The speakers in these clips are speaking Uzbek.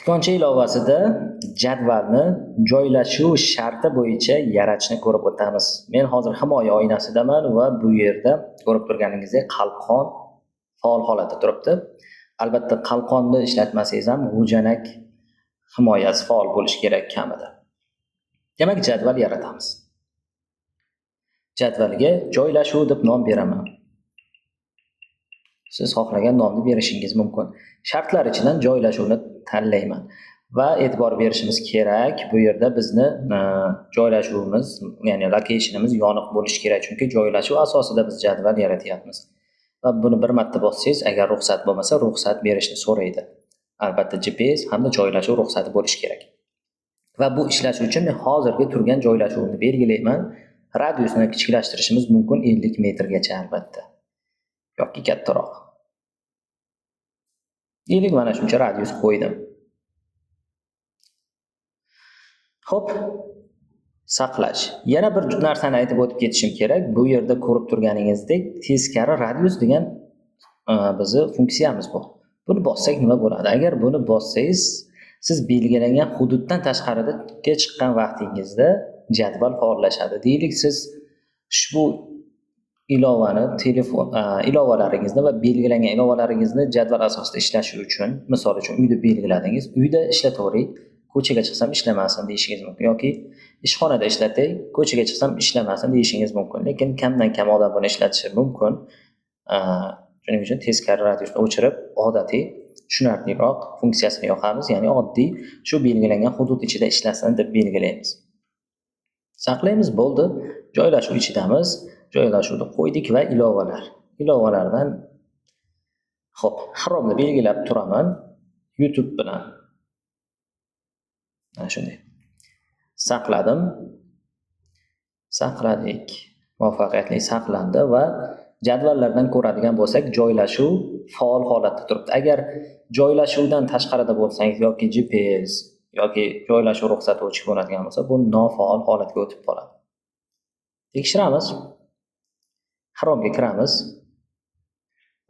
Tikoncha ilovasida jadvalni joylashuv sharti bo'yicha yaratishni ko'rib o'tamiz. Men hozir himoya oynasidaman va bu yerda ko'rib turganingizdek qalqon faol holatda turibdi. Albatta qalqonni ishlatmasangiz ham g'ujanak himoyasi faol bo'lishi kerak kamida. Demak, jadval yaratamiz. Jadvalga joylashuv deb nom beraman. Siz xohlagan nomni berishingiz mumkin. Shartlar ichidan joylashuvni tanlayman va e'tibor berishimiz kerak. Bu yerda bizni joylashuvimiz, ya'ni locationimiz yoniq bo'lishi kerak, chunki joylashuv asosida biz jadval yaratyapmiz. Va buni bir marta bossangiz, agar ruxsat bo'lmasa, ruxsat berishni so'raydi. Albatta GPS hamda joylashuv ruxsati bo'lishi kerak. Va bu ishlash uchun men hozirgi turgan joylashuvni belgilayman. Radiusni kichiklashtirishimiz mumkin 50 metrgacha albatta. Yoki kattaroq. Deylik, mana shuncha radius qo'ydim. Xo'p, saqlash. Yana bir narsani aytib o'tib ketishim kerak. Bu yerda ko'rib turganingizdek, teskari radius degan bizni funksiyamiz bu. Buni bossak nima bo'ladi? Agar buni bossangiz, siz belgilangan hududdan tashqariga chiqqan vaqtingizda jadval faollashadi. Deylik, siz ushbu ilovani ilovalaringizni va belgilangan ilovalaringizni jadval asosida ishlashi uchun, misol uchun uyda belgiladingiz, uyda ishlatavering, ko'chaga chiqsam ishlamasin deyishingiz mumkin yoki ishxonada ishlatay, ko'chaga chiqsam ishlamasin deyishingiz mumkin. Lekin kamdan kam odam buni ishlatishi mumkin. Shuning uchun teskari radiusni o'chirib, odatiy tushunarliroq funksiyasini yoqamiz, ya'ni oddiy shu belgilangan hudud ichida ishlasin deb belgilaymiz. Saqlaymiz, bo'ldi. Joylashuv ichidamiz. Joylashuvni qo'ydik va ilovalar. Ilovalardan xo'p, Chrome'ni belgilab turaman YouTube bilan. Mana shunday. Saqladim. Saqladik. Muvaffaqiyatli saqlandi va jadvallardan ko'radigan bo'lsak, joylashuv faol holatda turibdi. Agar joylashuvdan tashqarida bo'lsangiz yoki GPS yoki joylashuv ruxsati o'chib bo'ladigan bo'lsa, bu nofaol holatga o'tib qoladi. Tekshiramiz. Chrome'ga kiramiz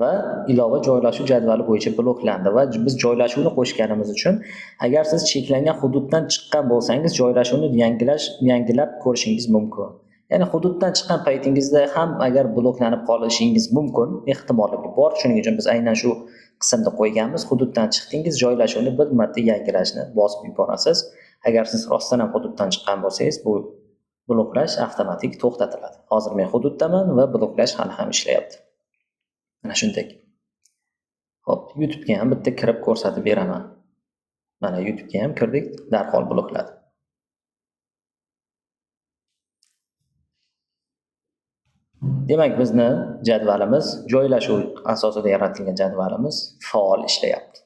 va ilova joylashuv jadvali bo'yicha bloklandi va biz joylashuvni qo'shganimiz uchun agar siz cheklangan hududdan chiqqan bo'lsangiz, joylashuvni yangilab ko'rishingiz mumkin. Ya'ni hududdan chiqqan paytingizda ham agar bloklanib qolishingiz mumkin, ehtimolligi bor. Shuning uchun biz aynan shu qismda qo'yganmiz. Hududdan chiqdingiz, joylashuvni bir marta yangilashni bosib yuborasiz. Agar siz rostdan ham hududdan chiqqan bo'lsangiz, bu bloklash avtomatik to'xtatiladi. Hozir men hududdaman va bloklash hali ham ishlayapti. Mana shunday. Xo'p, YouTube'ga ham bitta kirib ko'rsatib beraman. Mana YouTube'ga ham kirdik, darhol blokladi. Demak, bizni jadvalimiz, joylashuv asosida yaratilgan jadvalimiz faol ishlayapti.